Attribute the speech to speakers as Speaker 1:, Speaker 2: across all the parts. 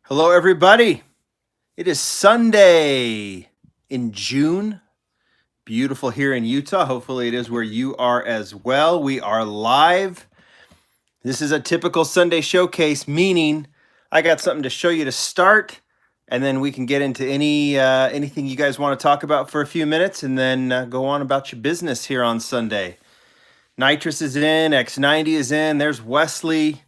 Speaker 1: Hello, everybody. It is Sunday in June. Beautiful here in Utah. Hopefully, it is where you are as well. We are live. This is a typical Sunday showcase, meaning I got something to show you to start, and then we can get into anything you guys want to talk about for a few minutes, and then go on about your business here on Sunday. Nitrous is in, X90 is in. There's Wesley.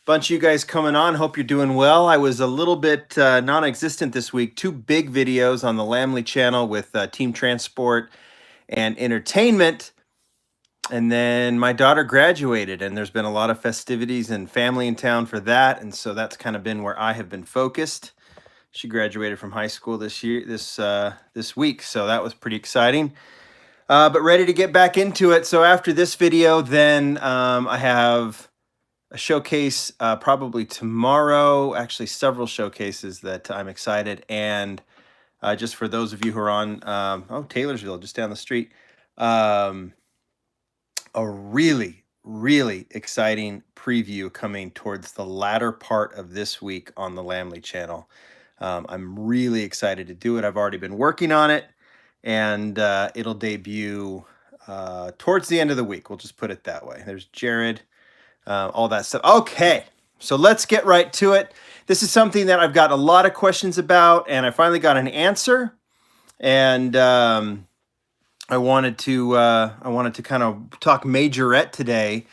Speaker 1: Bunch of you guys coming on. Hope you're doing well. I was a little bit non-existent this week. Two big videos on the Lamley channel with Team Transport and Entertainment. And then my daughter graduated, and there's been a lot of festivities and family in town for that. And so that's kind of been where I have been focused. She graduated from high school this week, so that was pretty exciting. But ready to get back into it. So after this video, then I have a showcase probably tomorrow. Actually, several showcases that I'm excited. And just for those of you who are on, Taylorsville, just down the street, a really, really exciting preview coming towards the latter part of this week on the Lamley channel. I'm really excited to do it. I've already been working on it, and it'll debut towards the end of the week. We'll just put it that way. There's Jared. All that stuff. Okay, so let's get right to it. This is something that I've got a lot of questions about, and I finally got an answer. And I wanted to kind of talk Majorette today.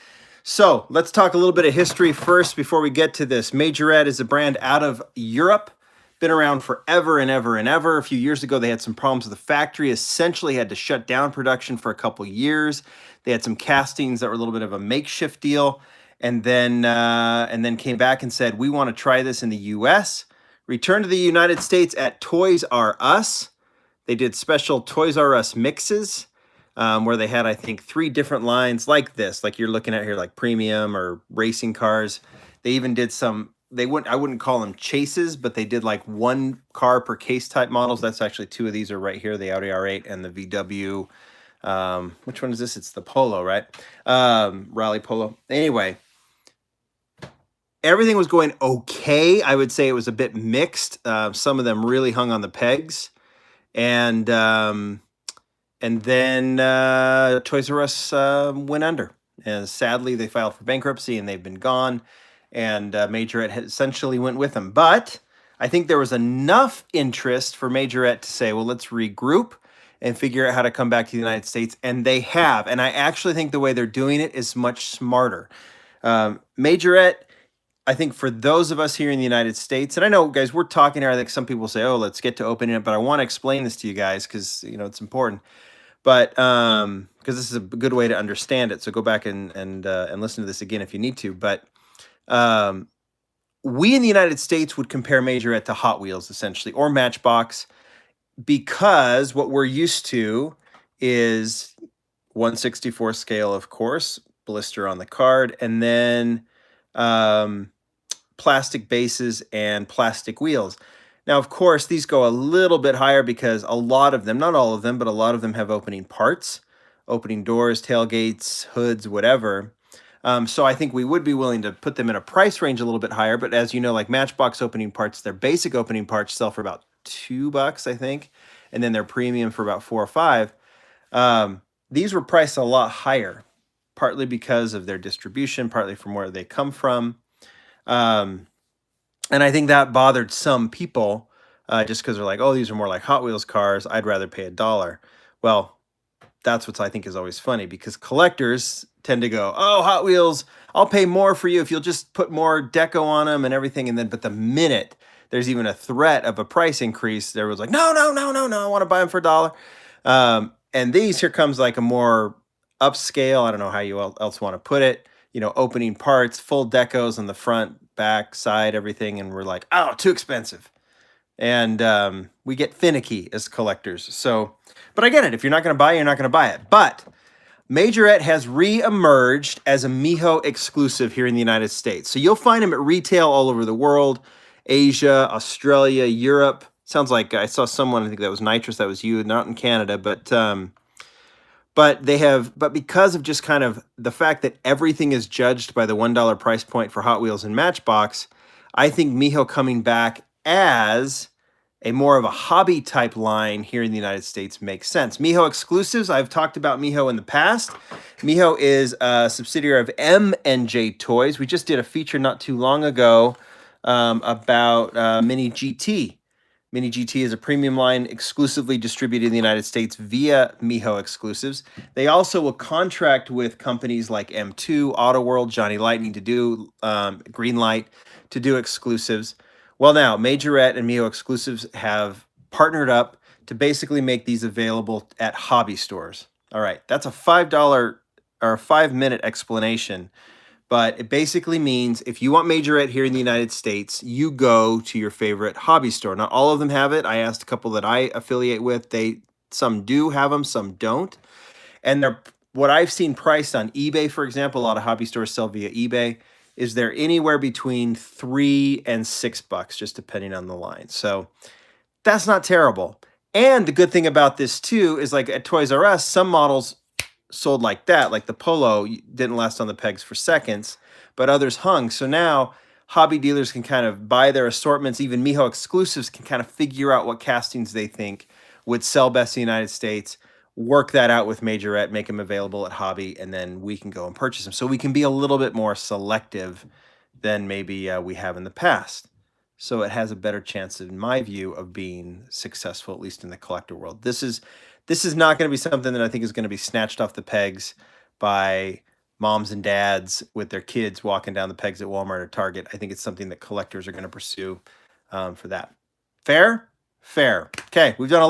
Speaker 1: So let's talk a little bit of history first before we get to this. Majorette is a brand out of Europe. Been around forever and ever and ever. A few years ago, they had some problems with the factory. Essentially, had to shut down production for a couple years. They had some castings that were a little bit of a makeshift deal, and then came back and said, "We want to try this in the U.S." Returned to the United States at Toys R Us. They did special Toys R Us mixes where they had, I think, 3 different lines like this, like you're looking at here, like premium or racing cars. They even did some. I wouldn't call them chases, but they did like 1 car per case type models. That's actually 2 of these are right here, the Audi R8 and the VW. Which one is this? It's the Polo, right? Rally Polo. Anyway, everything was going okay. I would say it was a bit mixed. Some of them really hung on the pegs. And then Toys R Us went under. And sadly, they filed for bankruptcy, and they've been gone. And Majorette essentially went with them. But I think there was enough interest for Majorette to say, well, let's regroup and figure out how to come back to the United States. And they have. And I actually think the way they're doing it is much smarter. Majorette, I think for those of us here in the United States, and I know, guys, we're talking here. I think some people say, oh, let's get to opening it. But I want to explain this to you guys because, it's important. But because this is a good way to understand it. So go back and listen to this again if you need to. But we in the United States would compare Majorette to Hot Wheels, essentially, or Matchbox, because what we're used to is 1/64 scale, of course, blister on the card, and then plastic bases and plastic wheels. Now, of course, these go a little bit higher because a lot of them, not all of them, but a lot of them have opening parts, opening doors, tailgates, hoods, whatever. So I think we would be willing to put them in a price range a little bit higher. But as you know, like Matchbox opening parts, their basic opening parts sell for about $2, I think. And then their premium for about $4 or $5. These were priced a lot higher, partly because of their distribution, partly from where they come from. And I think that bothered some people just because they're like, oh, these are more like Hot Wheels cars. I'd rather pay $1. Well, that's what I think is always funny because collectors tend to go, oh, Hot Wheels, I'll pay more for you if you'll just put more deco on them and everything. But the minute there's even a threat of a price increase, everyone's like, no, I want to buy them for $1. And these, here comes like a more upscale, I don't know how you else want to put it, opening parts, full decos on the front, back, side, everything. And we're like, oh, too expensive. And we get finicky as collectors. So, but I get it. If you're not going to buy it, you're not going to buy it. But Majorette has re-emerged as a MiJo exclusive here in the United States. So you'll find them at retail all over the world, Asia, Australia, Europe. Sounds like I saw someone, I think that was Nitrous, that was you, not in Canada, but because of just kind of the fact that everything is judged by the $1 price point for Hot Wheels and Matchbox, I think MiJo coming back as a more of a hobby type line here in the United States makes sense. MiJo Exclusives, I've talked about MiJo in the past. MiJo is a subsidiary of M&J Toys. We just did a feature not too long ago about Mini GT. Mini GT is a premium line exclusively distributed in the United States via MiJo Exclusives. They also will contract with companies like M2, Auto World, Johnny Lightning to do Greenlight to do exclusives. Well, now Majorette and MiJo Exclusives have partnered up to basically make these available at hobby stores. All right, that's a $5 or a 5-minute explanation. But it basically means if you want Majorette here in the United States, you go to your favorite hobby store. Not all of them have it. I asked a couple that I affiliate with. Some do have them, some don't. And they're what I've seen priced on eBay, for example, a lot of hobby stores sell via eBay, is they're anywhere between $3 and $6, just depending on the line. So that's not terrible. And the good thing about this too is like at Toys R Us, some models sold like that, like the Polo didn't last on the pegs for seconds, but others hung. So now hobby dealers can kind of buy their assortments. Even MiJo Exclusives can kind of figure out what castings they think would sell best in the United States, work that out with Majorette, make them available at hobby, and then we can go and purchase them. So we can be a little bit more selective than maybe we have in the past. So it has a better chance, in my view, of being successful, at least in the collector world. This is not going to be something that I think is going to be snatched off the pegs by moms and dads with their kids walking down the pegs at Walmart or Target. I think it's something that collectors are going to pursue for that. Fair? Fair. Okay, we've done a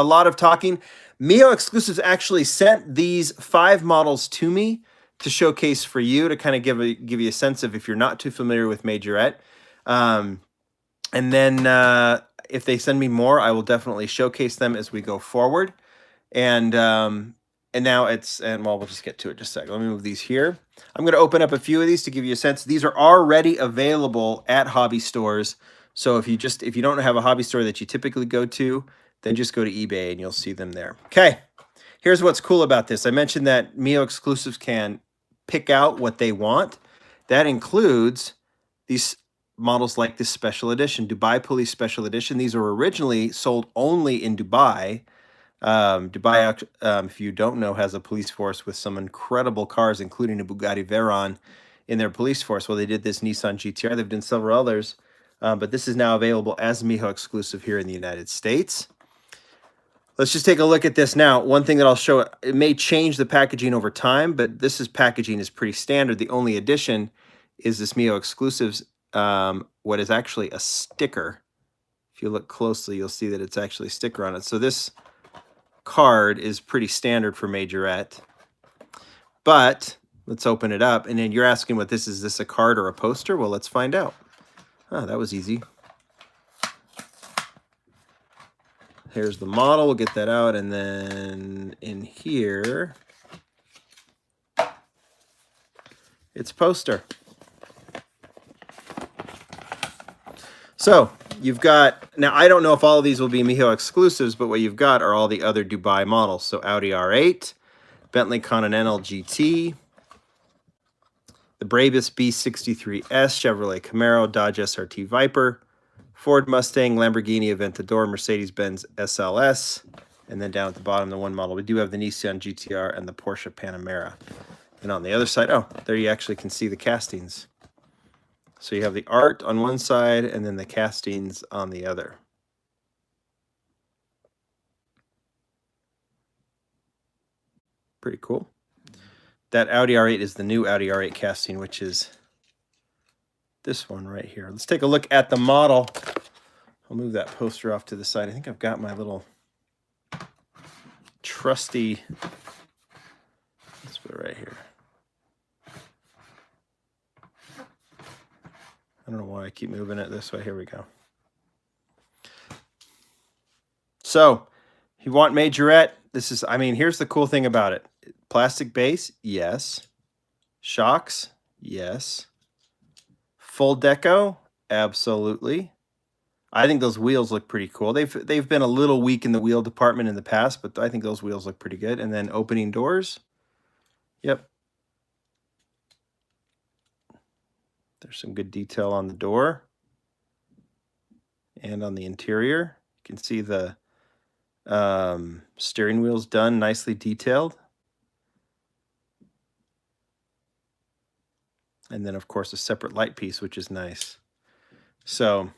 Speaker 1: lot of talking. MiJo Exclusives actually sent these 5 models to me to showcase for you to kind of give you a sense of if you're not too familiar with Majorette. And then if they send me more, I will definitely showcase them as we go forward. And now we'll just get to it just a second. Let me move these here. I'm going to open up a few of these to give you a sense. These are already available at hobby stores. So if you don't have a hobby store that you typically go to, then just go to eBay and you'll see them there. Okay, here's what's cool about this. I mentioned that MiJo Exclusives can pick out what they want. That includes these models like this special edition, Dubai Police Special Edition. These were originally sold only in Dubai. Dubai, if you don't know, has a police force with some incredible cars, including a Bugatti Veyron in their police force. Well, they did this Nissan GTR. They've done several others, but this is now available as MiJo exclusive here in the United States. Let's just take a look at this now. One thing that I'll show, it may change the packaging over time, but packaging is pretty standard. The only addition is this MiJo Exclusives, what is actually a sticker. If you look closely, you'll see that it's actually a sticker on it. So this card is pretty standard for Majorette. But let's open it up. And then you're asking what this is. Is this a card or a poster? Well, let's find out. Oh, that was easy. Here's the model. We'll get that out. And then in here, it's poster. So you've got, now I don't know if all of these will be MiJo exclusives, but what you've got are all the other Dubai models. So Audi R8, Bentley Continental GT, the Brabus B63S, Chevrolet Camaro, Dodge SRT Viper, Ford Mustang, Lamborghini Aventador, Mercedes-Benz SLS, and then down at the bottom, the one model. We do have the Nissan GTR and the Porsche Panamera. And on the other side, oh, there you actually can see the castings. So you have the art on one side and then the castings on the other. Pretty cool. That Audi R8 is the new Audi R8 casting, which is this one right here. Let's take a look at the model. I'll move that poster off to the side. I think I've got my little trusty, let's put it right here. I don't know why I keep moving it this way. Here we go. So, if you want Majorette, this is, I mean, here's the cool thing about it. Plastic base, yes. Shocks, yes. Full deco, absolutely. I think those wheels look pretty cool. They've been a little weak in the wheel department in the past, but I think those wheels look pretty good. And then opening doors. Yep. There's some good detail on the door. and on the interior. You can see the steering wheel's done, nicely detailed. And then, of course, a separate light piece, which is nice. So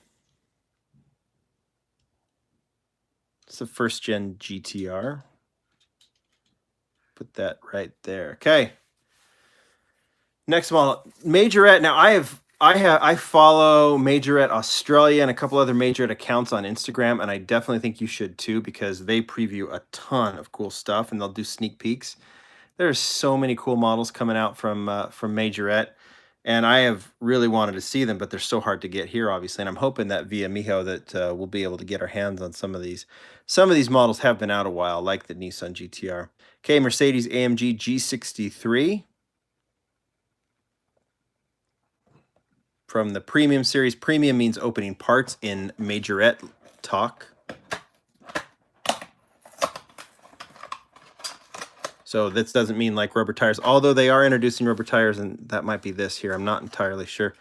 Speaker 1: it's the first gen GTR. Put that right there. Okay. Next model, Majorette. Now I follow Majorette Australia and a couple other Majorette accounts on Instagram, and I definitely think you should too, because they preview a ton of cool stuff and they'll do sneak peeks. There's so many cool models coming out from Majorette, and I have really wanted to see them, but they're so hard to get here, obviously. And I'm hoping that via MiJo that we'll be able to get our hands on some of these. Some of these models have been out a while, like the Nissan GTR. Okay, Mercedes AMG G63. From the Premium series. Premium means opening parts in Majorette talk. So this doesn't mean like rubber tires, although they are introducing rubber tires, and that might be this here. I'm not entirely sure.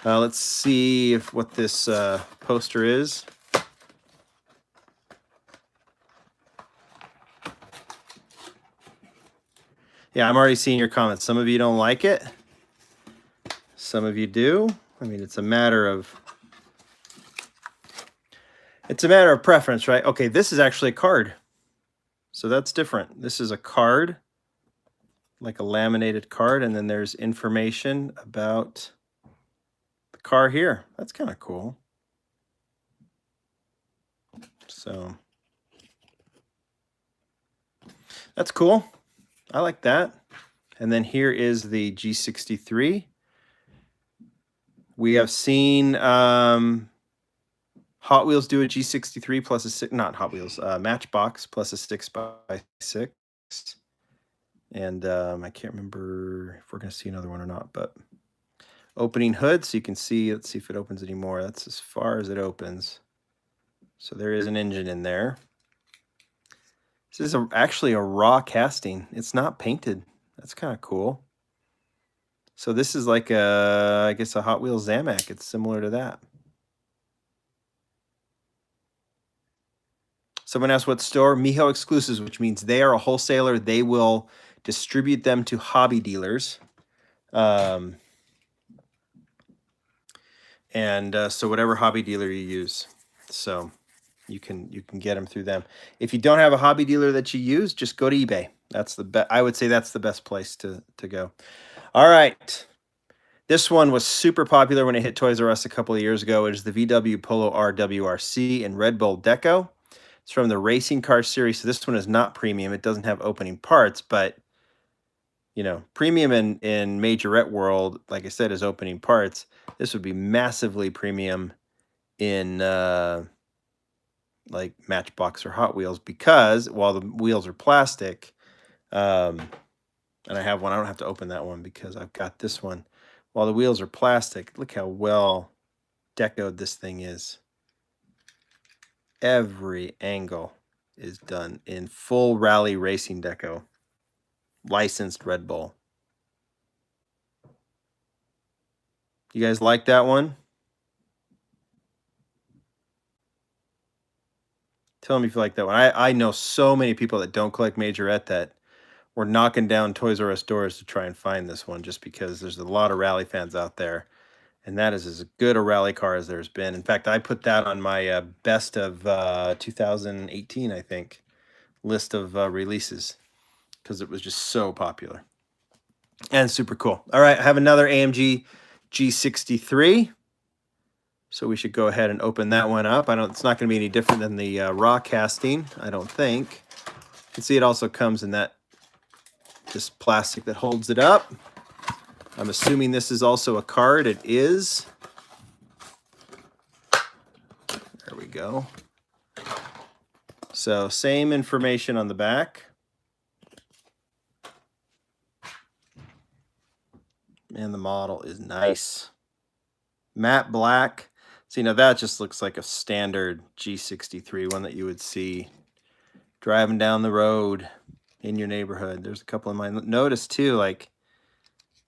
Speaker 1: Let's see if what this poster is. Yeah, I'm already seeing your comments. Some of you don't like it. Some of you do. I mean, it's a matter of preference, right? Okay, this is actually a card. So that's different. This is a card, like a laminated card, and then there's information about the car here. That's kind of cool. So that's cool. I like that. And then here is the G63. We have seen Hot Wheels do a G63 plus a not Hot Wheels, Matchbox plus a 6x6. And I can't remember if we're going to see another one or not, but opening hood, so you can see, let's see if it opens anymore. That's as far as it opens. So there is an engine in there. This is actually a raw casting. It's not painted. That's kind of cool. So this is like I guess a Hot Wheels Zamac. It's similar to that. Someone asked what store? MiJo Exclusives, which means they are a wholesaler. They will distribute them to hobby dealers. So whatever hobby dealer you use, so you can get them through them. If you don't have a hobby dealer that you use, just go to eBay. That's the best. I would say that's the best place to go. All right. This one was super popular when it hit Toys R Us a couple of years ago. It is the VW Polo RWRC in Red Bull Deco. It's from the racing car series. So this one is not premium. It doesn't have opening parts, but you know, premium in Majorette world, like I said, is opening parts. This would be massively premium in like Matchbox or Hot Wheels, because while the wheels are plastic, and I have one, I don't have to open that one because I've got this one. While the wheels are plastic, look how well decoed this thing is. Every angle is done in full rally racing deco. Licensed Red Bull. You guys like that one? Tell me if you like that one. I know so many people that don't collect Majorette that were knocking down Toys R Us doors to try and find this one, just because there's a lot of rally fans out there. And that is as good a rally car as there's been. In fact, I put that on my best of 2018, I think, list of releases, because it was just so popular and super cool. All right, I have another AMG G63. So we should go ahead and open that one up. It's not going to be any different than the raw casting, I don't think. You can see it also comes in this plastic that holds it up. I'm assuming this is also a card. It is. There we go. So same information on the back. And the model is nice. Matte black. See, now that just looks like a standard G63, one that you would see driving down the road in your neighborhood. There's a couple of mine. Notice too, like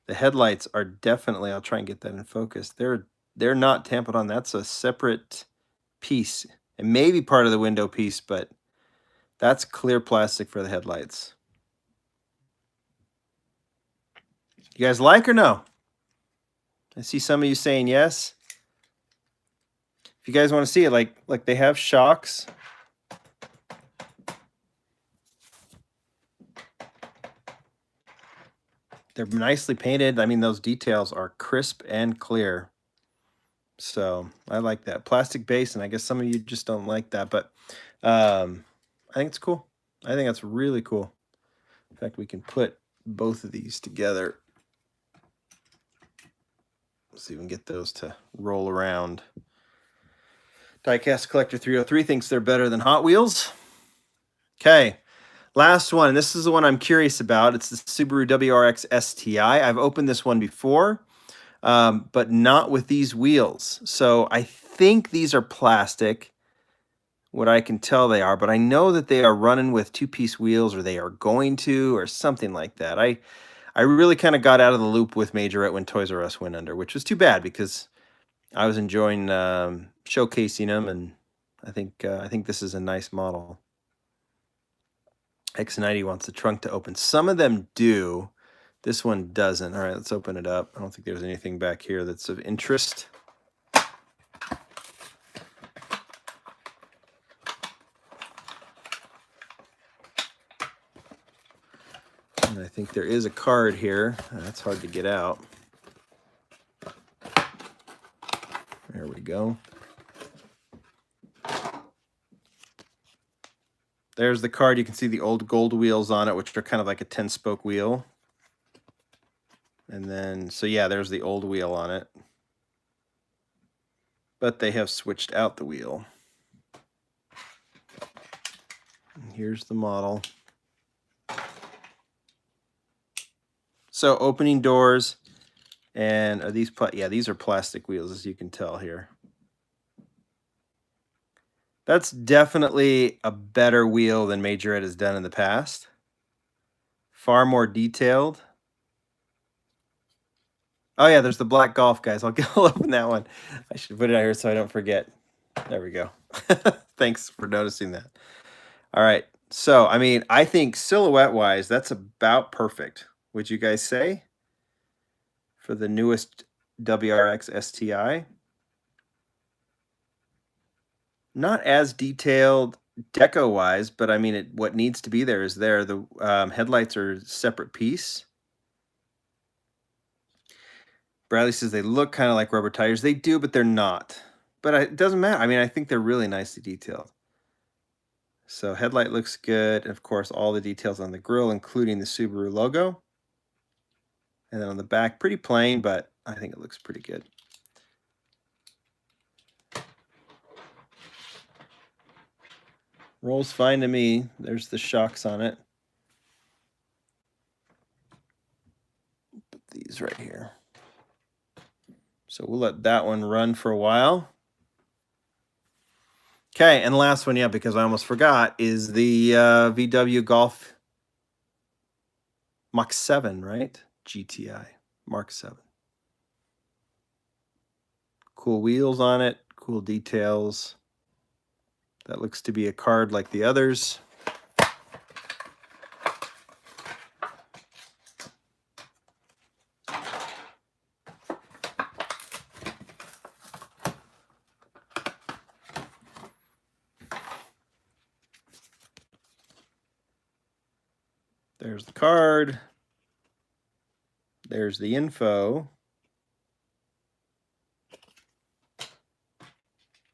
Speaker 1: the headlights are definitely, I'll try and get that in focus. They're not tampered on. That's a separate piece. It may be part of the window piece, but that's clear plastic for the headlights. You guys like or no? I see some of you saying yes. If you guys want to see it, like they have shocks. They're nicely painted. I mean, those details are crisp and clear. So I like that. Plastic base, and I guess some of you just don't like that, but I think it's cool. I think that's really cool. In fact, we can put both of these together. Let's see if we can get those to roll around. Diecast Collector 303 thinks they're better than Hot Wheels. Okay, last one. This is the one I'm curious about. It's the Subaru WRX STI. I've opened this one before, but not with these wheels. So I think these are plastic, what I can tell they are, but I know that they are running with two-piece wheels, or they are going to, or something like that. I really kind of got out of the loop with Majorette when Toys R Us went under, which was too bad because I was enjoying showcasing them, and I think this is a nice model. X90 wants the trunk to open. Some of them do. This one doesn't. All right, let's open it up. I don't think there's anything back here that's of interest. And I think there is a card here. That's hard to get out. There we go. There's the card. You can see the old gold wheels on it, which are kind of like a 10-spoke wheel. And then, so yeah, there's the old wheel on it. But they have switched out the wheel. And here's the model. So opening doors, and are these, yeah, these are plastic wheels, as you can tell here. That's definitely a better wheel than Majorette has done in the past. Far more detailed. Oh yeah, there's the black golf, guys. I'll open that one. I should put it out here so I don't forget. There we go. Thanks for noticing that. All right. So, I mean, I think silhouette-wise, that's about perfect. Would you guys say? For the newest WRX STI. Not as detailed deco-wise, but I mean, what needs to be there is there. The headlights are a separate piece. Bradley says they look kind of like rubber tires. They do, but they're not. But it doesn't matter. I mean, I think they're really nicely detailed. So headlight looks good. And of course, all the details on the grille, including the Subaru logo. And then on the back, pretty plain, but I think it looks pretty good. Rolls fine to me. There's the shocks on it. Put these right here. So we'll let that one run for a while. Okay, and the last one, yeah, because I almost forgot, is the VW Golf Mach 7, right? GTI Mark 7. Cool wheels on it, cool details. That looks to be a card like the others. There's the card. There's the info.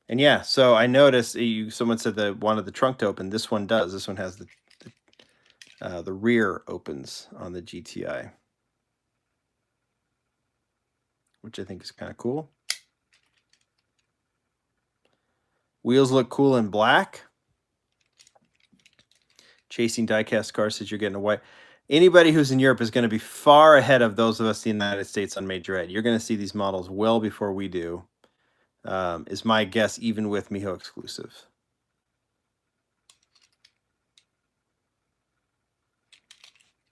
Speaker 1: And yeah, so I noticed someone said that wanted the trunk to open. This one does. This one has the rear opens on the GTI, which I think is kind of cool. Wheels look cool in black. Chasing Diecast Car says you're getting a white. Anybody who's in Europe is going to be far ahead of those of us in the United States on Majorette. You're going to see these models well before we do, is my guess, even with MiJo Exclusives.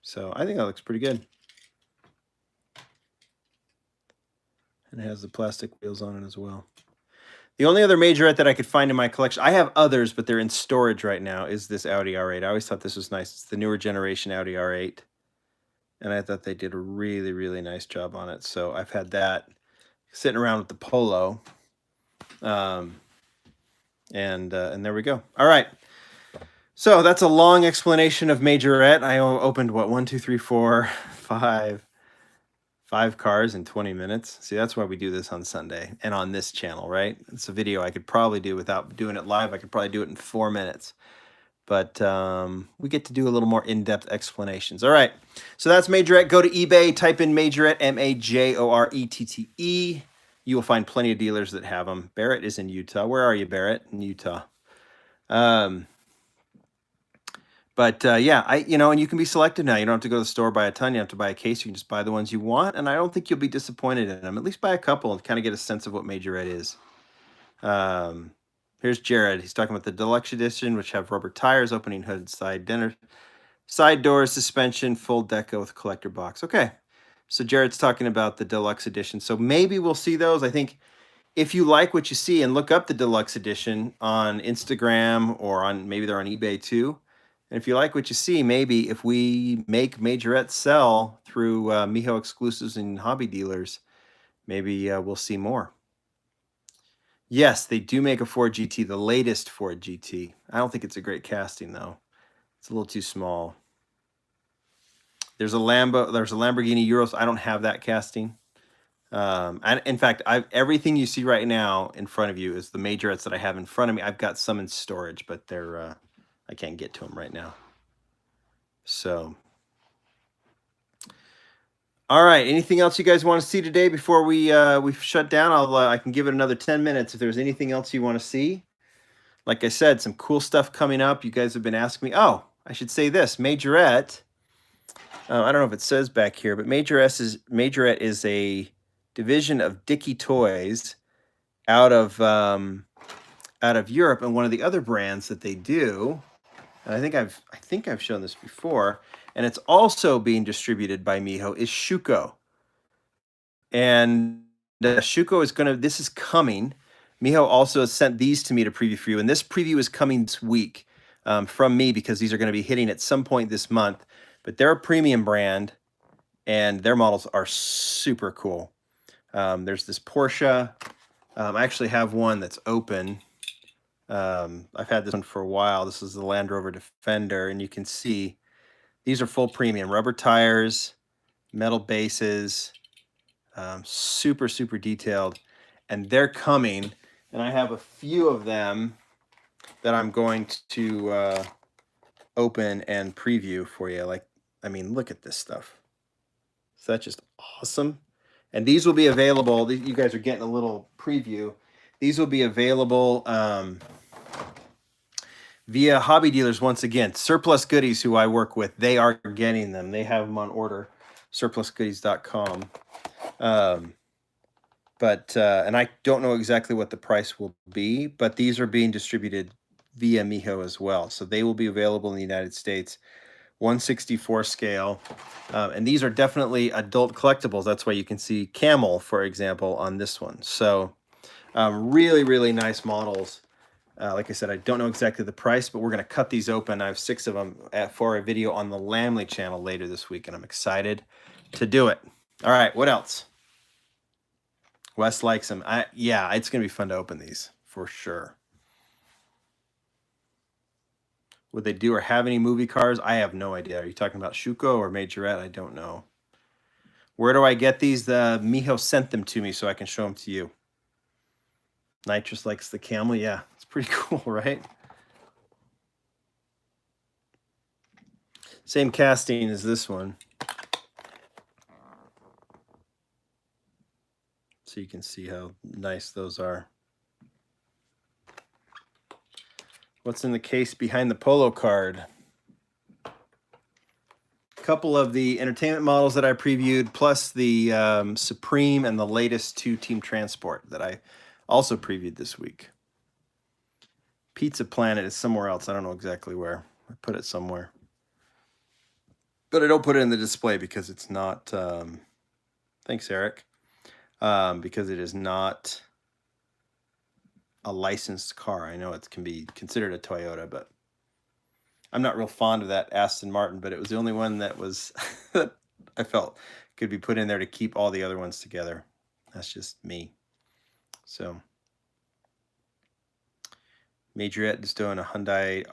Speaker 1: So I think that looks pretty good. And it has the plastic wheels on it as well. The only other Majorette that I could find in my collection, I have others, but they're in storage right now, is this Audi R8. I always thought this was nice. It's the newer generation Audi R8. And I thought they did a really, really nice job on it. So I've had that sitting around with the Polo. And there we go. All right. So that's a long explanation of Majorette. I opened, what, 1, 2, 3, 4, 5 cars in 20 minutes. See, that's why we do this on Sunday and on this channel, right? It's a video I could probably do without doing it live. I could probably do it in 4 minutes. But we get to do a little more in-depth explanations. All right, so that's Majorette. Go to eBay, type in Majorette, Majorette. You will find plenty of dealers that have them. Barrett is in Utah. Where are you, Barrett? In Utah. Yeah, and you can be selective now. You don't have to go to the store, buy a ton. You don't have to buy a case. You can just buy the ones you want, and I don't think you'll be disappointed in them. At least buy a couple and kind of get a sense of what Majorette is. Here's Jared. He's talking about the deluxe edition, which have rubber tires, opening hood, side doors, suspension, full deco with collector box. Okay, so Jared's talking about the deluxe edition. So maybe we'll see those. I think if you like what you see, and look up the deluxe edition on Instagram or on, maybe they're on eBay too. And if you like what you see, maybe if we make Majorette sell through MiJo Exclusives and hobby dealers, maybe we'll see more. Yes, they do make a Ford GT, the latest Ford GT. I don't think it's a great casting, though. It's a little too small. There's a Lamborghini Urus. I don't have that casting. And in fact, everything you see right now in front of you is the Majorettes that I have in front of me. I've got some in storage, but they're I can't get to them right now. So, all right. Anything else you guys want to see today before we shut down? I can give it another 10 minutes if there's anything else you want to see. Like I said, some cool stuff coming up. You guys have been asking me. Oh, I should say this. Majorette. I don't know if it says back here, but Majorette is a division of Dickey Toys out of Europe, and one of the other brands that they do. And I think I've shown this before, and it's also being distributed by MiJo, is Schuco. And Schuco is this is coming. MiJo also has sent these to me to preview for you, and this preview is coming this week from me, because these are going to be hitting at some point this month. But they're a premium brand, and their models are super cool. There's this Porsche. I actually have one that's open. I've had this one for a while. This is the Land Rover Defender, and you can see these are full premium. Rubber tires, metal bases, super, super detailed. And they're coming, and I have a few of them that I'm going to open and preview for you. I mean, look at this stuff. So that's just awesome. And these will be available. You guys are getting a little preview. These will be available via hobby dealers. Once again, Surplus Goodies, who I work with, they are getting them. They have them on order, surplusgoodies.com. And I don't know exactly what the price will be, but these are being distributed via MiJo as well. So they will be available in the United States, 1/64 scale. And these are definitely adult collectibles. That's why you can see camel, for example, on this one. So really, really nice models. Like I said, I don't know exactly the price, but we're going to cut these open. I have 6 of them for a video on the Lamley channel later this week, and I'm excited to do it. All right, what else? Wes likes them. Yeah, it's going to be fun to open these for sure. Would they do or have any movie cars? I have no idea. Are you talking about Schuco or Majorette? I don't know. Where do I get these? The MiJo sent them to me so I can show them to you. Nitrous likes the camel. Yeah, it's pretty cool, right? Same casting as this one. So you can see how nice those are. What's in the case behind the Polo card? A couple of the entertainment models that I previewed, plus the Supreme and the latest 2 Team Transport that I also previewed this week. Pizza Planet is somewhere else. I don't know exactly where. I put it somewhere. But I don't put it in the display because it's not... thanks, Eric. Because it is not a licensed car. I know it can be considered a Toyota, but I'm not real fond of that Aston Martin, but it was the only one that was that I felt could be put in there to keep all the other ones together. That's just me. So Majorette is doing a Hyundai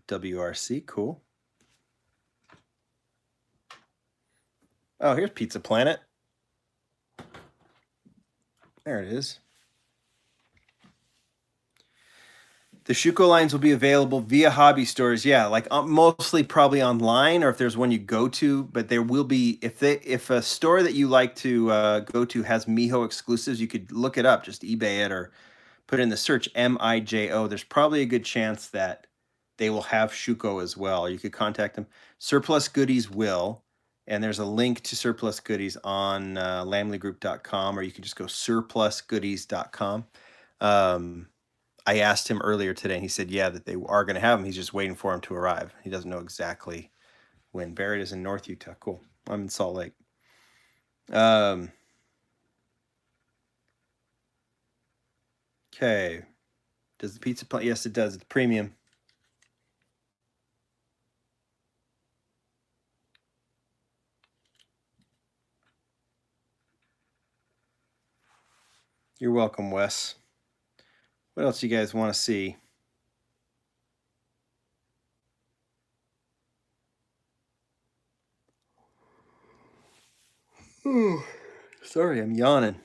Speaker 1: WRC. Cool. Oh, here's Pizza Planet. There it is. The Schuco lines will be available via hobby stores. Yeah, like mostly probably online, or if there's one you go to. But there will be, if a store that you like to go to has MiJo Exclusives, you could look it up, just eBay it or put in the search MiJo. There's probably a good chance that they will have Schuco as well. You could contact them. Surplus Goodies will, and there's a link to Surplus Goodies on lamleygroup.com, or you can just go surplusgoodies.com. I asked him earlier today, and he said, yeah, that they are going to have them. He's just waiting for them to arrive. He doesn't know exactly when. Barrett is in North Utah. Cool. I'm in Salt Lake. Okay. Does the pizza plant? Yes, it does. It's premium. You're welcome, Wes. What else you guys want to see? Ooh, sorry, I'm yawning.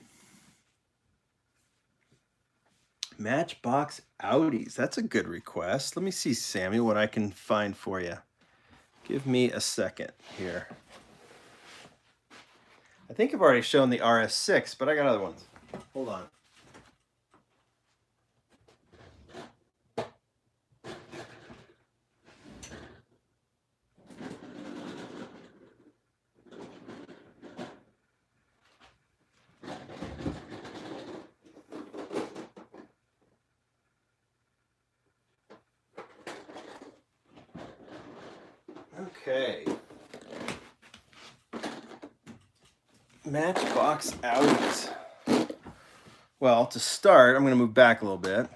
Speaker 1: Matchbox Audis. That's a good request. Let me see, Sammy, what I can find for you. Give me a second here. I think I've already shown the RS6, but I got other ones. Hold on. Okay. Matchbox Audis. Well, to start, I'm going to move back a little bit.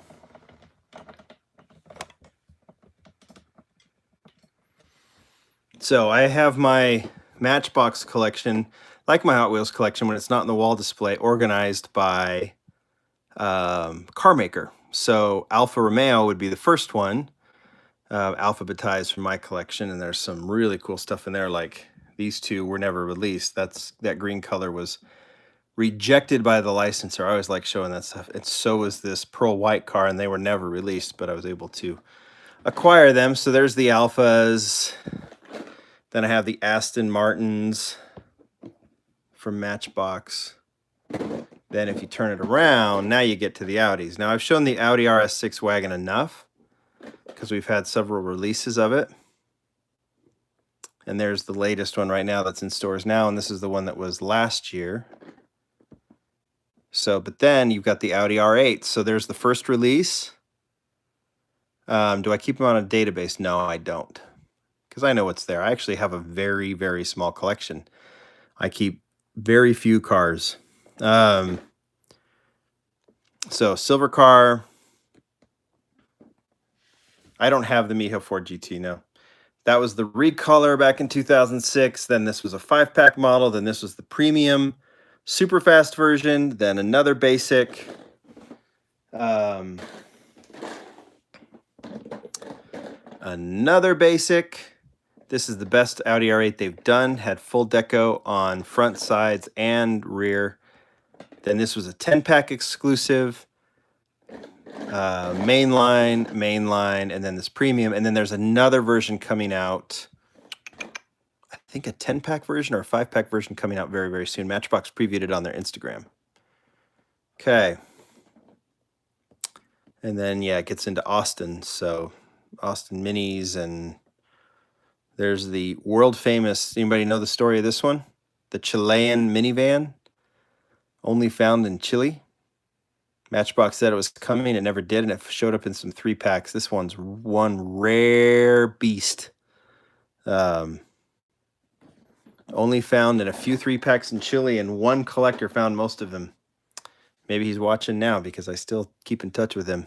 Speaker 1: So I have my Matchbox collection, like my Hot Wheels collection, when it's not in the wall display, organized by car maker. So Alfa Romeo would be the first one, alphabetized from my collection, and there's some really cool stuff in there. Like these two were never released. That green color was rejected by the licensor. I always like showing that stuff. And so was this pearl white car, and they were never released, but I was able to acquire them. So there's the Alphas. Then I have the Aston Martins from Matchbox. Then if you turn it around, now you get to the Audis. Now I've shown the Audi RS6 wagon enough because we've had several releases of it. And there's the latest one right now that's in stores now, and this is the one that was last year. So, but then you've got the Audi R8. So there's the first release. Do I keep them on a database? No, I don't. Because I know what's there. I actually have a very, very small collection. I keep very few cars. So silver car. I don't have the MiJo Ford GT, no. That was the recolor back in 2006. Then this was a 5-pack model. Then this was the premium super fast version. Then another basic. Another basic. This is the best Audi R8 they've done. Had full deco on front, sides, and rear. Then this was a 10-pack exclusive. Mainline, and then this premium. And then there's another version coming out. I think a 10-pack version or a 5-pack version coming out very, very soon. Matchbox previewed it on their Instagram. Okay. And then, yeah, it gets into Austin. So Austin Minis, and there's the world famous, anybody know the story of this one? The Chilean minivan, only found in Chile. Matchbox said it was coming, it never did, and it showed up in some 3-packs. This one's one rare beast. Only found in a few 3-packs in Chile, and one collector found most of them. Maybe he's watching now because I still keep in touch with him,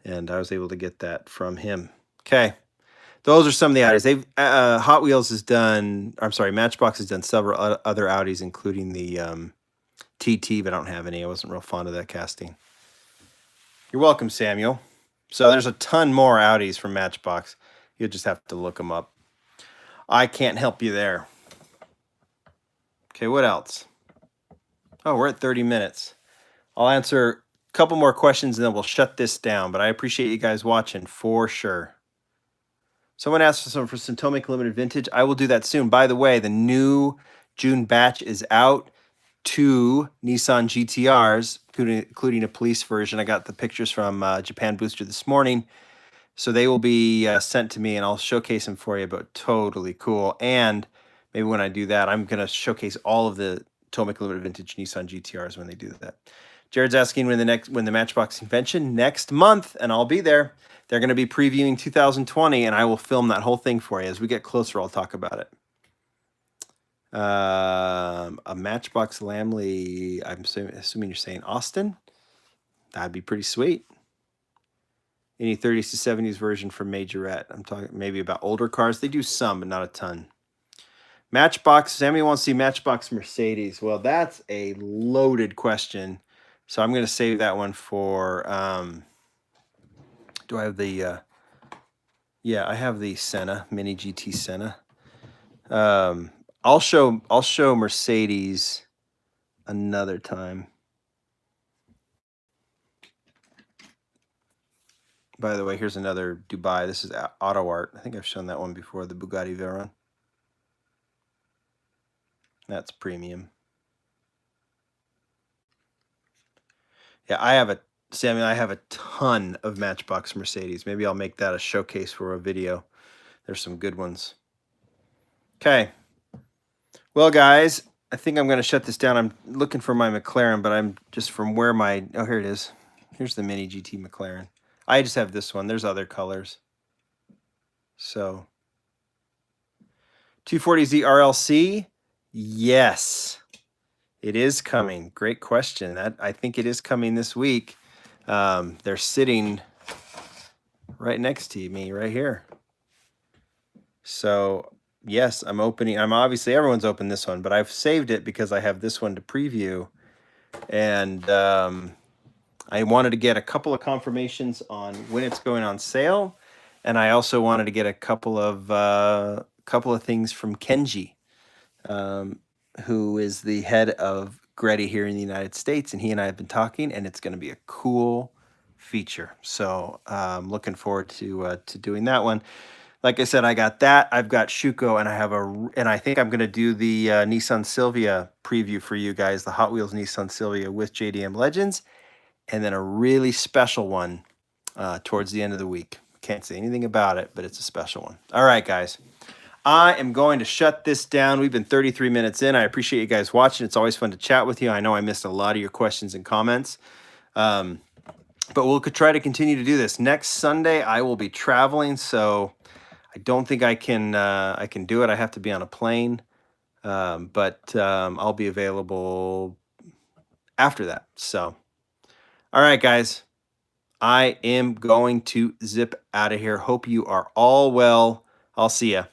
Speaker 1: and I was able to get that from him. Okay. Those are some of the Audis. They've Hot Wheels has done. I'm sorry, Matchbox has done several other Audis, including the TT, but I don't have any. I wasn't real fond of that casting. You're welcome, Samuel. So there's a ton more Audis from Matchbox. You'll just have to look them up. I can't help you there. Okay, what else? Oh, we're at 30 minutes. I'll answer a couple more questions and then we'll shut this down. But I appreciate you guys watching for sure. Someone asked for some Tomic Limited Vintage. I will do that soon. By the way, the new June batch is out. 2 Nissan GTRs, including a police version. I got the pictures from Japan Booster this morning. So they will be sent to me and I'll showcase them for you, but totally cool. And maybe when I do that, I'm going to showcase all of the Tomic Limited Vintage Nissan GTRs when they do that. Jared's asking when the Matchbox convention next month, and I'll be there. They're going to be previewing 2020, and I will film that whole thing for you. As we get closer, I'll talk about it. A Matchbox Lamley, I'm assuming you're saying Austin? That'd be pretty sweet. Any 30s to 70s version from Majorette. I'm talking maybe about older cars. They do some, but not a ton. Matchbox, Sammy wants to see Matchbox Mercedes. Well, that's a loaded question. So I'm going to save that one for, do I have the, yeah, I have the Senna, Mini GT Senna. I'll show Mercedes another time. By the way, here's another Dubai. This is Auto Art. I think I've shown that one before, the Bugatti Veyron. That's premium. Yeah, I have a ton of Matchbox Mercedes. Maybe I'll make that a showcase for a video. There's some good ones. Okay. Well, guys, I think I'm going to shut this down. I'm looking for my McLaren, but I'm just from where my... Oh, here it is. Here's the Mini GT McLaren. I just have this one. There's other colors. So, 240Z RLC? Yes. It is coming. Great question. I think it is coming this week. They're sitting right next to me right here. So, yes, I'm opening. Obviously, everyone's opened this one, but I've saved it because I have this one to preview. And I wanted to get a couple of confirmations on when it's going on sale. And I also wanted to get a couple of things from Kenji, who is the head of Greddy here in the United States, and he and I have been talking, and it's going to be a cool feature. So I'm looking forward to doing that one. Like I said, I got that. I've got Schuco, and I think I'm going to do the Nissan Silvia preview for you guys, the Hot Wheels Nissan Silvia with JDM Legends, and then a really special one towards the end of the week. Can't say anything about it, but it's a special one. All right, guys. I am going to shut this down. We've been 33 minutes in. I appreciate you guys watching. It's always fun to chat with you. I know I missed a lot of your questions and comments. But we'll try to continue to do this. Next Sunday, I will be traveling, so I don't think I can do it. I have to be on a plane. But I'll be available after that. So, all right, guys. I am going to zip out of here. Hope you are all well. I'll see ya.